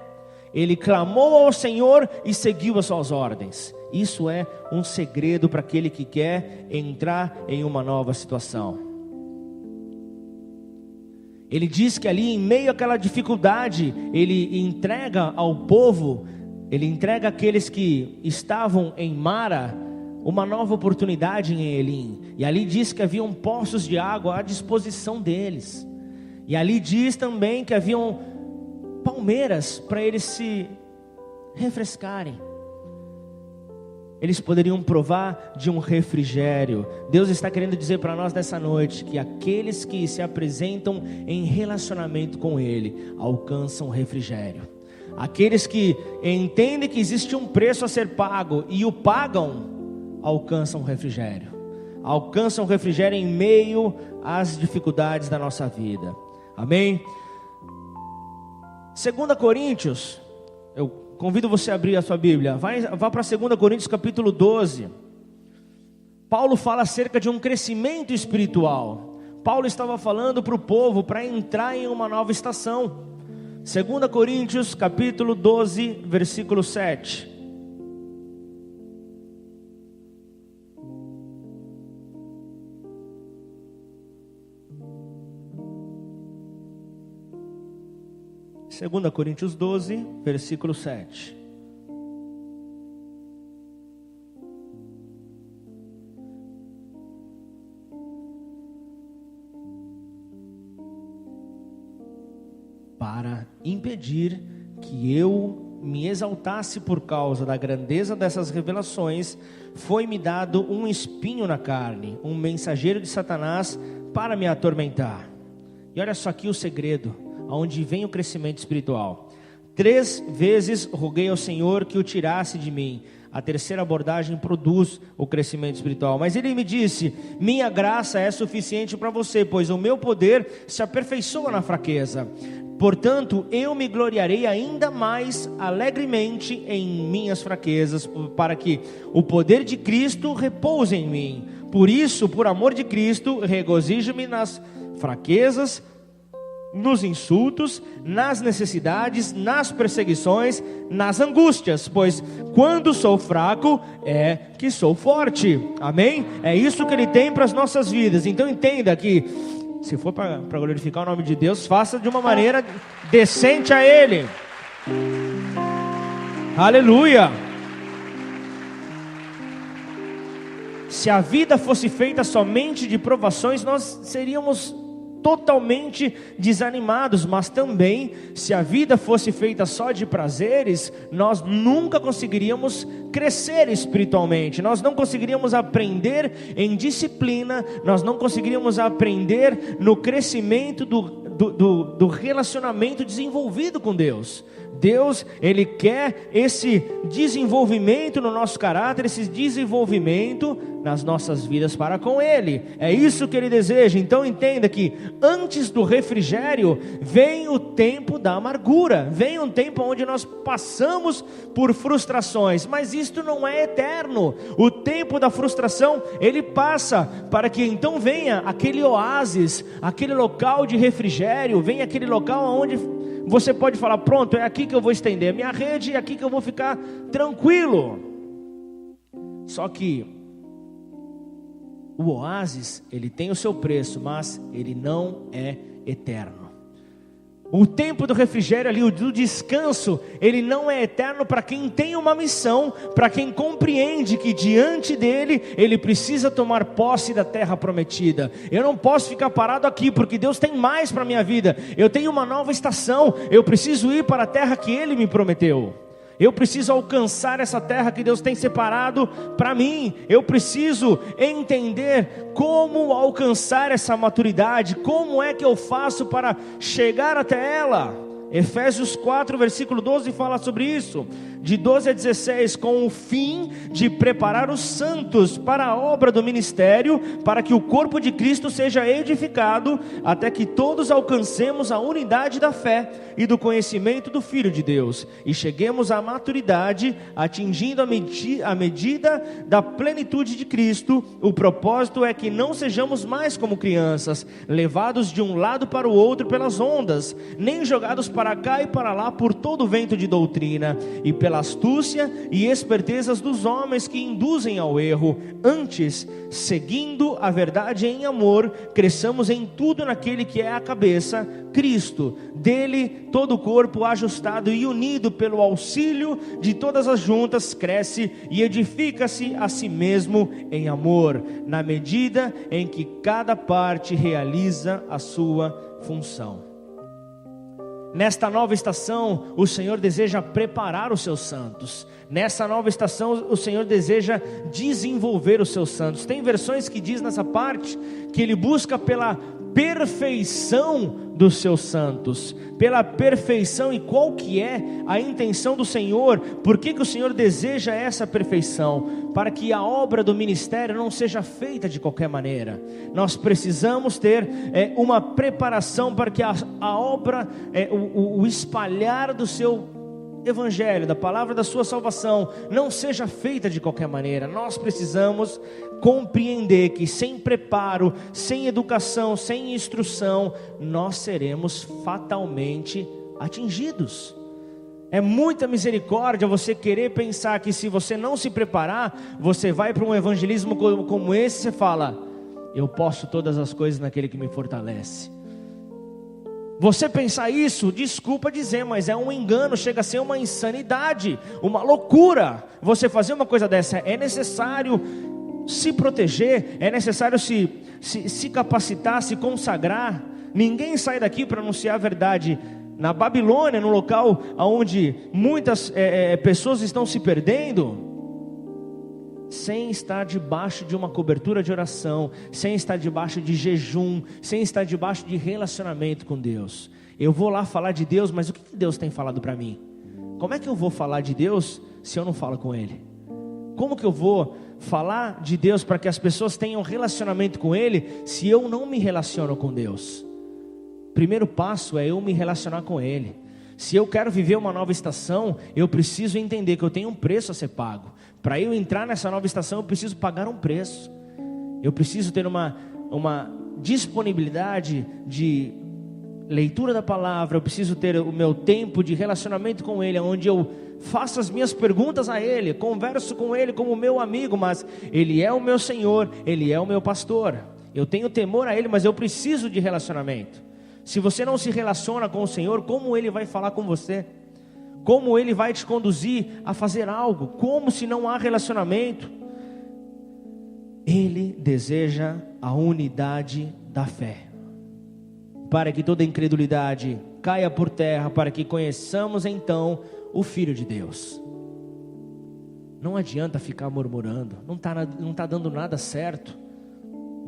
Ele clamou ao Senhor e seguiu as suas ordens. Isso é um segredo para aquele que quer entrar em uma nova situação. Ele diz que ali, em meio àquela dificuldade, ele entrega ao povo, ele entrega àqueles que estavam em Mara uma nova oportunidade em Elim. E ali diz que haviam poços de água à disposição deles. E ali diz também que haviam palmeiras para eles se refrescarem. Eles poderiam provar de um refrigério. Deus está querendo dizer para nós nessa noite que aqueles que se apresentam em relacionamento com Ele alcançam refrigério. Aqueles que entendem que existe um preço a ser pago e o pagam, alcançam refrigério. Alcançam refrigério em meio às dificuldades da nossa vida. Amém? 2 Coríntios, eu convido você a abrir a sua Bíblia. Vá para 2 Coríntios capítulo 12. Paulo fala acerca de um crescimento espiritual. Paulo estava falando para o povo para entrar em uma nova estação. 2 Coríntios capítulo 12, versículo 7. Segunda Coríntios 12, versículo 7. para impedir que eu me exaltasse por causa da grandeza dessas revelações, foi-me dado um espinho na carne, um mensageiro de Satanás para me atormentar. E olha só aqui o segredo, aonde vem o crescimento espiritual. 3 vezes roguei ao Senhor que o tirasse de mim. A terceira abordagem produz o crescimento espiritual. Mas ele me disse: minha graça é suficiente para você, pois o meu poder se aperfeiçoa na fraqueza. Portanto, eu me gloriarei ainda mais alegremente em minhas fraquezas, para que o poder de Cristo repouse em mim. Por isso, por amor de Cristo, regozijo-me nas fraquezas, nos insultos, nas necessidades, nas perseguições, nas angústias, pois quando sou fraco é que sou forte. Amém? É isso que Ele tem para as nossas vidas. Então entenda que, se for para glorificar o nome de Deus, faça de uma maneira decente a Ele. Aleluia! Se a vida fosse feita somente de provações, nós seríamos totalmente desanimados. Mas também, se a vida fosse feita só de prazeres, nós nunca conseguiríamos crescer espiritualmente. Nós não conseguiríamos aprender em disciplina, nós não conseguiríamos aprender no crescimento do relacionamento desenvolvido com Deus. Deus, Ele quer esse desenvolvimento no nosso caráter, esse desenvolvimento nas nossas vidas para com Ele. É isso que Ele deseja. Então entenda que antes do refrigério vem o tempo da amargura, vem um tempo onde nós passamos por frustrações, mas isto não é eterno. O tempo da frustração, ele passa, para que então venha aquele oásis, aquele local de refrigério, venha aquele local onde você pode falar: pronto, é aqui que eu vou estender a minha rede, é aqui que eu vou ficar tranquilo. Só que o oásis, ele tem o seu preço, mas ele não é eterno. O tempo do refrigério ali, do descanso, ele não é eterno para quem tem uma missão, para quem compreende que diante dele, ele precisa tomar posse da terra prometida. Eu não posso ficar parado aqui, porque Deus tem mais para a minha vida. Eu tenho uma nova estação, eu preciso ir para a terra que Ele me prometeu. Eu preciso alcançar essa terra que Deus tem separado para mim. Eu preciso entender como alcançar essa maturidade. Como é que eu faço para chegar até ela? Efésios 4, versículo 12 fala sobre isso. De 12 a 16, com o fim de preparar os santos para a obra do ministério, para que o corpo de Cristo seja edificado, até que todos alcancemos a unidade da fé e do conhecimento do Filho de Deus, e cheguemos à maturidade, atingindo a medida da plenitude de Cristo. O propósito é que não sejamos mais como crianças, levados de um lado para o outro pelas ondas, nem jogados para cá e para lá por todo vento de doutrina, e pela astúcia e espertezas dos homens que induzem ao erro. Antes, seguindo a verdade em amor, cresçamos em tudo naquele que é a cabeça, Cristo. Dele todo o corpo, ajustado e unido pelo auxílio de todas as juntas, cresce e edifica-se a si mesmo em amor, na medida em que cada parte realiza a sua função. Nesta nova estação, o Senhor deseja preparar os seus santos. Nessa nova estação, o Senhor deseja desenvolver os seus santos. Tem versões que diz nessa parte que Ele busca pela perfeição dos seus santos, pela perfeição. E qual que é a intenção do Senhor? Por que o Senhor deseja essa perfeição? Para que a obra do ministério não seja feita de qualquer maneira. Nós precisamos ter uma preparação para que a obra, o espalhar do seu evangelho, da palavra da sua salvação, não seja feita de qualquer maneira. Nós precisamos compreender que sem preparo, sem educação, sem instrução, nós seremos fatalmente atingidos. É muita misericórdia você querer pensar que se você não se preparar, você vai para um evangelismo como esse, você fala: eu posso todas as coisas naquele que me fortalece. Você pensar isso, desculpa dizer, mas é um engano, chega a ser uma insanidade, uma loucura. Você fazer uma coisa dessa, é necessário se proteger, é necessário se capacitar, se consagrar. Ninguém sai daqui para anunciar a verdade na Babilônia, no local onde muitas pessoas estão se perdendo, sem estar debaixo de uma cobertura de oração, sem estar debaixo de jejum, sem estar debaixo de relacionamento com Deus. Eu vou lá falar de Deus, mas o que Deus tem falado para mim? Como é que eu vou falar de Deus se eu não falo com Ele? Como que eu vou falar de Deus para que as pessoas tenham relacionamento com Ele, se eu não me relaciono com Deus? Primeiro passo é eu me relacionar com Ele. Se eu quero viver uma nova estação, eu preciso entender que eu tenho um preço a ser pago. Para eu entrar nessa nova estação, eu preciso pagar um preço. Eu preciso ter uma disponibilidade de leitura da palavra. Eu preciso ter o meu tempo de relacionamento com Ele, onde eu faço as minhas perguntas a Ele, converso com Ele como meu amigo, mas Ele é o meu Senhor, Ele é o meu pastor. Eu tenho temor a Ele, mas eu preciso de relacionamento. Se você não se relaciona com o Senhor, como Ele vai falar com você? Como Ele vai te conduzir a fazer algo? Como se não há relacionamento? Ele deseja a unidade da fé, para que toda incredulidade caia por terra, para que conheçamos então o Filho de Deus. Não adianta ficar murmurando, não está dando nada certo.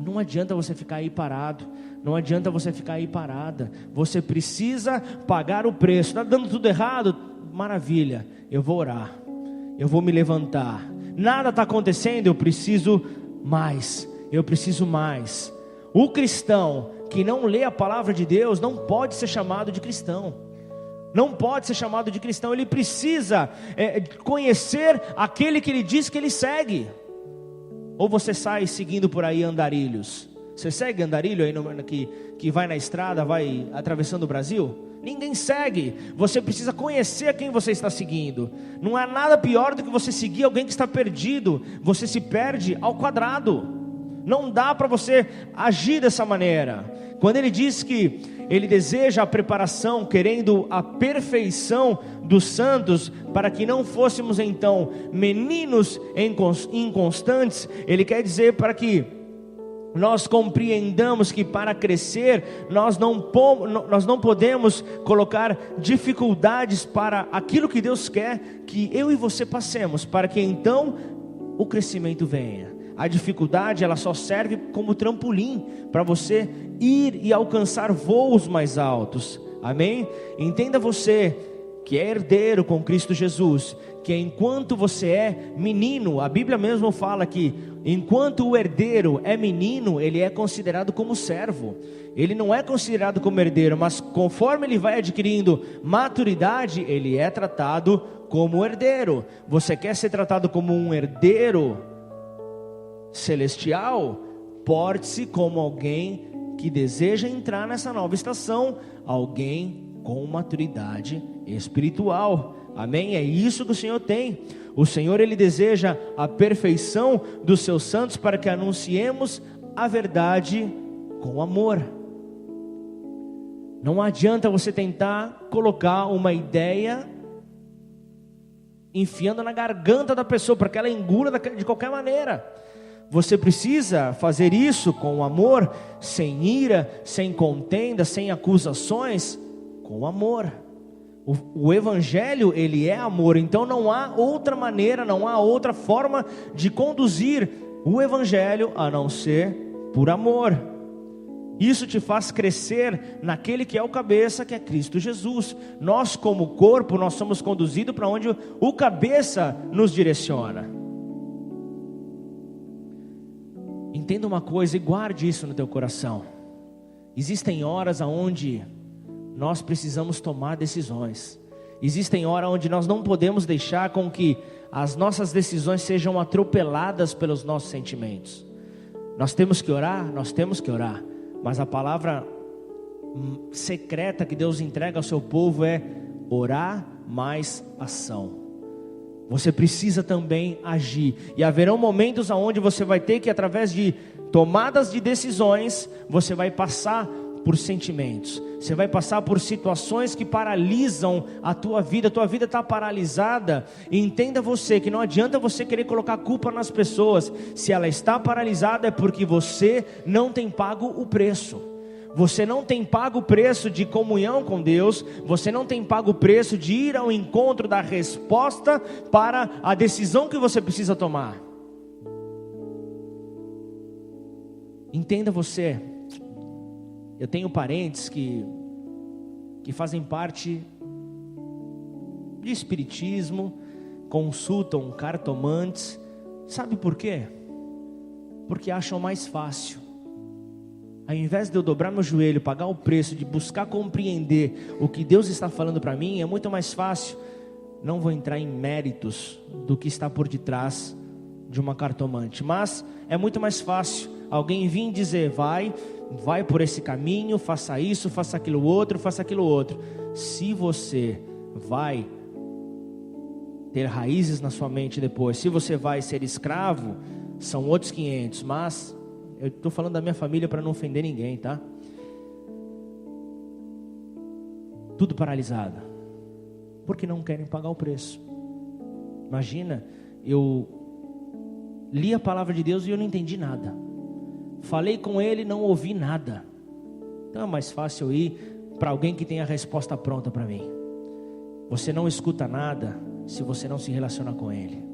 Não adianta você ficar aí parado, não adianta você ficar aí parada. Você precisa pagar o preço. Está dando tudo errado? Maravilha, eu vou orar, eu vou me levantar. Nada está acontecendo, eu preciso mais. O cristão que não lê a palavra de Deus não pode ser chamado de cristão. Não pode ser chamado de cristão. Ele precisa conhecer aquele que ele diz que ele segue. Ou você sai seguindo por aí andarilhos? Você segue andarilho aí que vai na estrada, vai atravessando o Brasil? Ninguém segue. Você precisa conhecer quem você está seguindo. Não há nada pior do que você seguir alguém que está perdido. Você se perde ao quadrado. Não dá para você agir dessa maneira. Quando ele diz que ele deseja a preparação, querendo a perfeição dos santos, para que não fôssemos então meninos inconstantes, ele quer dizer para que nós compreendamos que para crescer nós não podemos colocar dificuldades para aquilo que Deus quer que eu e você passemos, para que então o crescimento venha. A dificuldade ela só serve como trampolim para você ir e alcançar voos mais altos. Amém? Entenda você que é herdeiro com Cristo Jesus, que enquanto você é menino, a Bíblia mesmo fala que enquanto o herdeiro é menino, ele é considerado como servo. Ele não é considerado como herdeiro, mas conforme ele vai adquirindo maturidade, ele é tratado como herdeiro. Você quer ser tratado como um herdeiro celestial? Porte-se como alguém que deseja entrar nessa nova estação, alguém com maturidade espiritual. Amém? É isso que o Senhor tem. O Senhor ele deseja a perfeição dos seus santos para que anunciemos a verdade com amor. Não adianta você tentar colocar uma ideia enfiando na garganta da pessoa para que ela engula de qualquer maneira. Você precisa fazer isso com amor, sem ira, sem contenda, sem acusações, com amor. O Evangelho, ele é amor, então não há outra maneira, não há outra forma de conduzir o Evangelho a não ser por amor. Isso te faz crescer naquele que é o cabeça, que é Cristo Jesus. Nós como corpo, nós somos conduzidos para onde o cabeça nos direciona. Entenda uma coisa e guarde isso no teu coração. Existem horas onde nós precisamos tomar decisões. Existem horas onde nós não podemos deixar com que as nossas decisões sejam atropeladas pelos nossos sentimentos. Nós temos que orar, mas a palavra secreta que Deus entrega ao seu povo é orar mais ação. Você precisa também agir, e haverão momentos onde você vai ter que, através de tomadas de decisões, você vai passar por sentimentos, você vai passar por situações que paralisam a tua vida está paralisada. E entenda você que não adianta você querer colocar culpa nas pessoas. Se ela está paralisada é porque você não tem pago o preço. você não tem pago o preço de comunhão com Deus, você não tem pago o preço de ir ao encontro da resposta para a decisão que você precisa tomar. Entenda você, eu tenho parentes que fazem parte de espiritismo, consultam cartomantes. Sabe por quê? Porque acham mais fácil. Ao invés de eu dobrar meu joelho, pagar o preço de buscar compreender o que Deus está falando para mim, é muito mais fácil. Não vou entrar em méritos do que está por detrás de uma cartomante, mas é muito mais fácil alguém vir dizer: vai por esse caminho, faça isso, faça aquilo outro, faça aquilo outro. Se você vai ter raízes na sua mente depois, se você vai ser escravo, são outros 500, mas eu estou falando da minha família para não ofender ninguém, tá? Tudo paralisado, porque não querem pagar o preço. Imagina, eu li a palavra de Deus e eu não entendi nada. Falei com ele, não ouvi nada. Então é mais fácil eu ir para alguém que tem a resposta pronta para mim. Você não escuta nada se você não se relaciona com ele.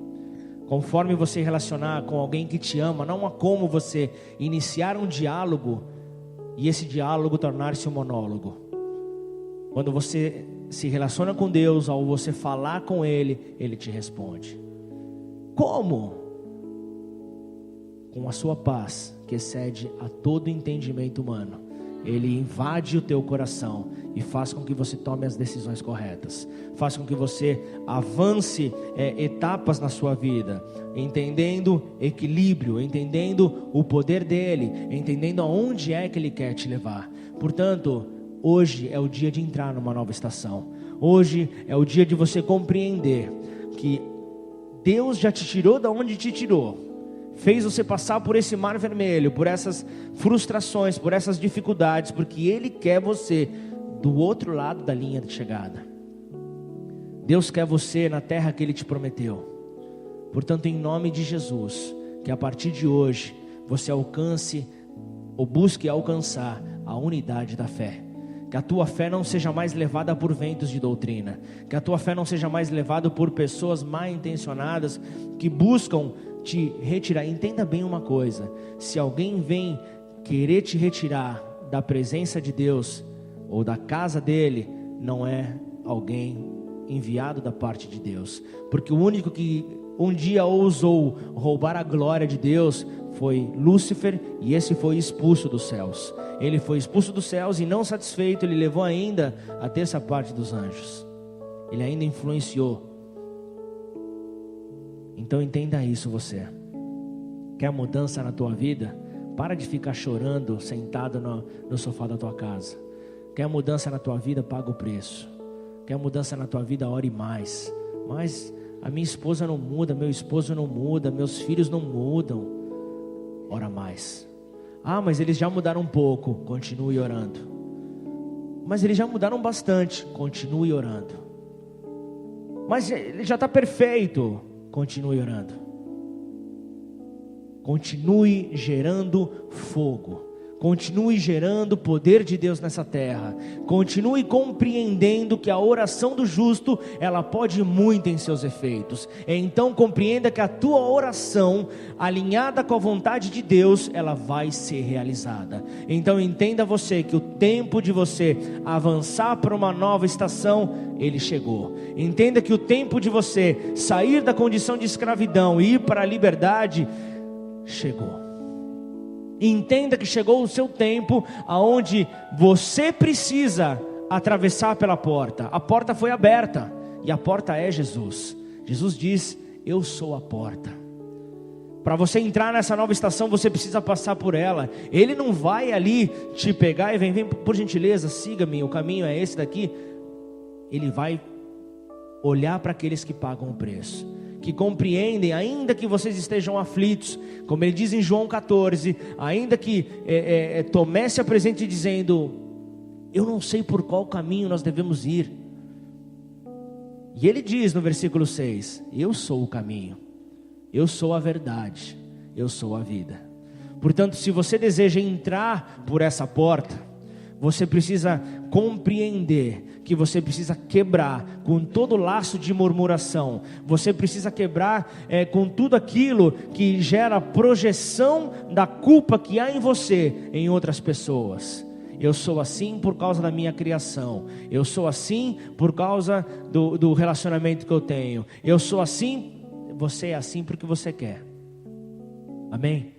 Conforme você relacionar com alguém que te ama, não há como você iniciar um diálogo e esse diálogo tornar-se um monólogo. Quando você se relaciona com Deus, ao você falar com ele, ele te responde. Como? Com a sua paz, que excede a todo entendimento humano. Ele invade o teu coração e faz com que você tome as decisões corretas. Faz com que você avance etapas na sua vida, entendendo equilíbrio, entendendo o poder dele, entendendo aonde é que ele quer te levar. Portanto, hoje é o dia de entrar numa nova estação. Hoje é o dia de você compreender que Deus já te tirou da onde te tirou. Fez você passar por esse mar vermelho, por essas frustrações, por essas dificuldades, porque Ele quer você do outro lado da linha de chegada. Deus quer você na terra que Ele te prometeu. Portanto, em nome de Jesus, que a partir de hoje você alcance ou busque alcançar a unidade da fé. Que a tua fé não seja mais levada por ventos de doutrina. Que a tua fé não seja mais levada por pessoas mal intencionadas que buscam te retirar. Entenda bem uma coisa: se alguém vem querer te retirar da presença de Deus ou da casa dele, não é alguém enviado da parte de Deus, porque o único que um dia ousou roubar a glória de Deus foi Lúcifer, e esse foi expulso dos céus. Ele foi expulso dos céus e, não satisfeito, ele levou ainda a terça parte dos anjos. Ele ainda influenciou. Então entenda isso. Você quer mudança na tua vida? Para de ficar chorando sentado no sofá da tua casa. Quer mudança na tua vida? Paga o preço. Quer mudança na tua vida? Ore mais. Mas a minha esposa não muda, meu esposo não muda, meus filhos não mudam. Ora mais. Ah, mas eles já mudaram um pouco. Continue orando. Mas eles já mudaram bastante. Continue orando. Mas ele já está perfeito. Continue orando. Continue gerando fogo. Continue gerando o poder de Deus nessa terra. Continue compreendendo que a oração do justo, ela pode muito em seus efeitos. Então compreenda que a tua oração, alinhada com a vontade de Deus, ela vai ser realizada. Então entenda você que o tempo de você avançar para uma nova estação, ele chegou. Entenda que o tempo de você sair da condição de escravidão e ir para a liberdade, chegou. Entenda que chegou o seu tempo, aonde você precisa atravessar pela porta. A porta foi aberta, e a porta é Jesus. Jesus diz: eu sou a porta. Para você entrar nessa nova estação, você precisa passar por ela. Ele não vai ali te pegar e vem por gentileza, siga-me, o caminho é esse daqui. Ele vai olhar para aqueles que pagam o preço, que compreendem, ainda que vocês estejam aflitos, como ele diz em João 14, ainda que Tomé se apresente dizendo: eu não sei por qual caminho nós devemos ir, e ele diz no versículo 6, eu sou o caminho, eu sou a verdade, eu sou a vida. Portanto, se você deseja entrar por essa porta, Você precisa compreender que você precisa quebrar com todo laço de murmuração. Você precisa quebrar com tudo aquilo que gera projeção da culpa que há em você em outras pessoas. Eu sou assim por causa da minha criação. Eu sou assim por causa do relacionamento que eu tenho. Eu sou assim. Você é assim porque você quer. Amém?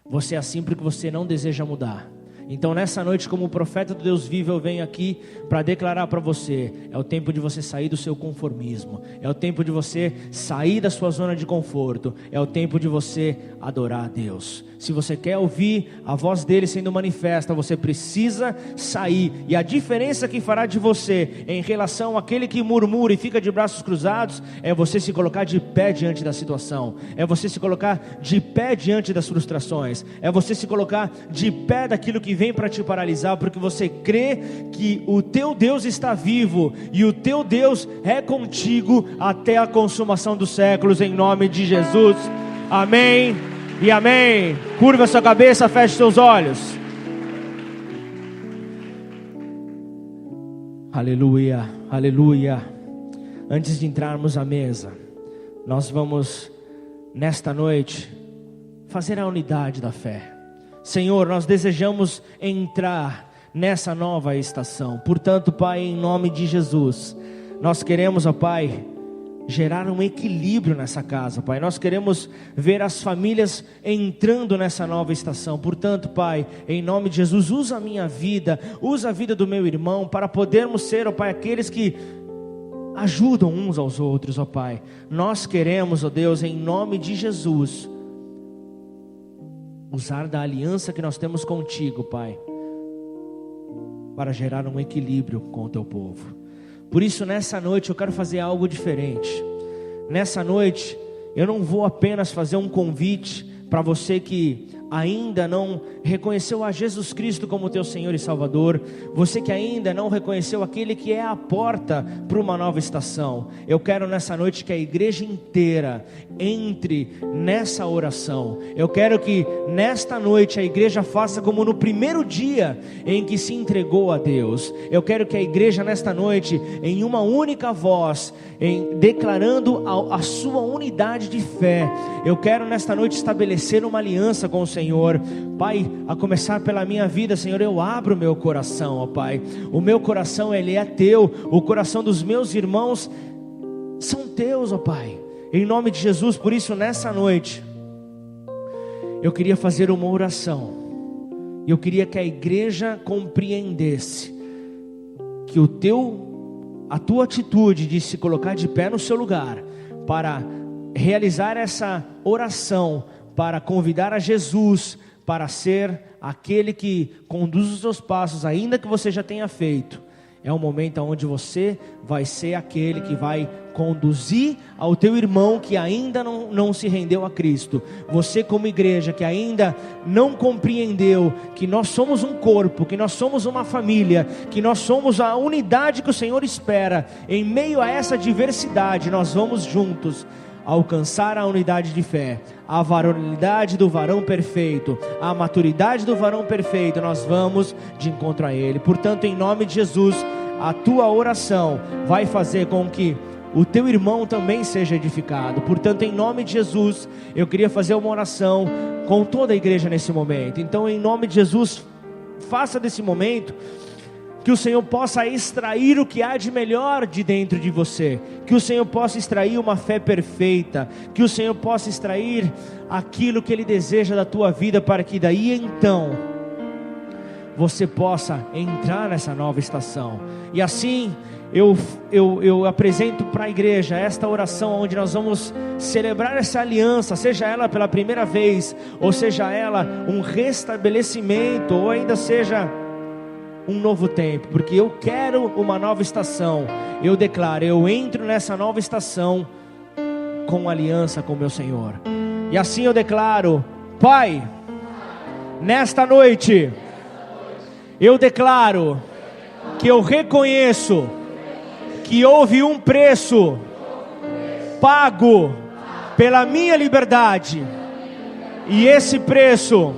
Você é assim porque você não deseja mudar. Então nessa noite, como profeta do Deus vivo, eu venho aqui para declarar para você: é o tempo de você sair do seu conformismo, é o tempo de você sair da sua zona de conforto, é o tempo de você adorar a Deus. Se você quer ouvir a voz dele sendo manifesta, você precisa sair. E a diferença que fará de você em relação àquele que murmura e fica de braços cruzados é você se colocar de pé diante da situação, é você se colocar de pé diante das frustrações, é você se colocar de pé daquilo que vem para te paralisar, porque você crê que o teu Deus está vivo e o teu Deus é contigo até a consumação dos séculos, em nome de Jesus. Amém e amém. Curva sua cabeça, feche seus olhos. Aleluia, aleluia. Antes de entrarmos à mesa, nós vamos nesta noite fazer a unidade da fé. Senhor, nós desejamos entrar nessa nova estação. Portanto, Pai, em nome de Jesus, nós queremos, ó Pai, gerar um equilíbrio nessa casa, Pai. Nós queremos ver as famílias entrando nessa nova estação. Portanto, Pai, em nome de Jesus, usa a minha vida, usa a vida do meu irmão, para podermos ser, ó Pai, aqueles que ajudam uns aos outros, ó Pai. Nós queremos, ó Deus, em nome de Jesus, usar da aliança que nós temos contigo, Pai, para gerar um equilíbrio com o teu povo. Por isso, nessa noite eu quero fazer algo diferente. Nessa noite eu não vou apenas fazer um convite para você que ainda não reconheceu a Jesus Cristo como teu Senhor e Salvador, você que ainda não reconheceu aquele que é a porta para uma nova estação. Eu quero nessa noite que a igreja inteira entre nessa oração. Eu quero que nesta noite a igreja faça como no primeiro dia em que se entregou a Deus. Eu quero que a igreja nesta noite, em uma única voz, declarando a sua unidade de fé, eu quero nesta noite estabelecer uma aliança com o Senhor. Pai, a começar pela minha vida, Senhor, eu abro o meu coração, ó Pai. O meu coração, ele é teu. O coração dos meus irmãos são teus, ó Pai, em nome de Jesus. Por isso, nessa noite, eu queria fazer uma oração. Eu queria que a igreja compreendesse que a tua atitude de se colocar de pé no seu lugar, para realizar essa oração, para convidar a Jesus para ser aquele que conduz os seus passos, ainda que você já tenha feito, é um momento onde você vai ser aquele que vai conduzir ao teu irmão que ainda não se rendeu a Cristo. Você, como igreja que ainda não compreendeu que nós somos um corpo, que nós somos uma família, que nós somos a unidade que o Senhor espera. Em meio a essa diversidade, nós vamos juntos alcançar a unidade de fé, a varonilidade do varão perfeito, a maturidade do varão perfeito. Nós vamos de encontro a Ele. Portanto, em nome de Jesus, a tua oração vai fazer com que o teu irmão também seja edificado. Portanto, em nome de Jesus, eu queria fazer uma oração com toda a igreja nesse momento. Então, em nome de Jesus, faça desse momento que o Senhor possa extrair o que há de melhor de dentro de você, que o Senhor possa extrair uma fé perfeita, que o Senhor possa extrair aquilo que Ele deseja da tua vida, para que daí então você possa entrar nessa nova estação. E assim eu apresento para a igreja esta oração, onde nós vamos celebrar essa aliança, seja ela pela primeira vez, ou seja ela um restabelecimento, ou ainda seja um novo tempo, porque eu quero uma nova estação. Eu declaro, eu entro nessa nova estação com aliança com o meu Senhor. E assim eu declaro: Pai, nesta noite eu declaro que eu reconheço que houve um preço pago pela minha liberdade, e esse preço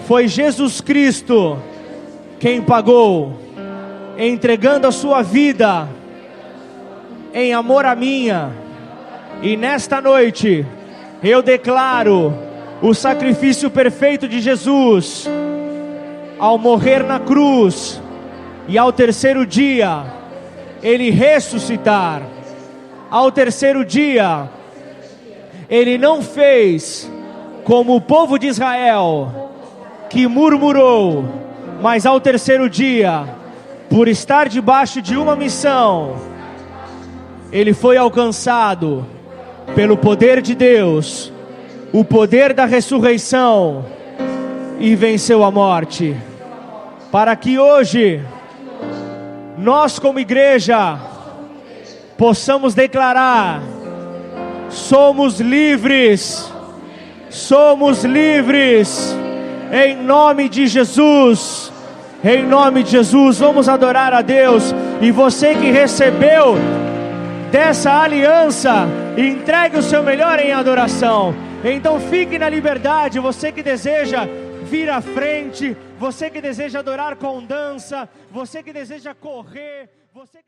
foi Jesus Cristo quem pagou, entregando a sua vida em amor à minha. E nesta noite eu declaro o sacrifício perfeito de Jesus ao morrer na cruz e ao terceiro dia Ele ressuscitar. Ao terceiro dia Ele não fez como o povo de Israel, que murmurou, mas ao terceiro dia, por estar debaixo de uma missão, Ele foi alcançado pelo poder de Deus, o poder da ressurreição, e venceu a morte. Para que hoje, nós como igreja, possamos declarar: somos livres, em nome de Jesus, em nome de Jesus. Vamos adorar a Deus. E você que recebeu dessa aliança, entregue o seu melhor em adoração. Então fique na liberdade, você que deseja vir à frente, você que deseja adorar com dança, você que deseja correr, você que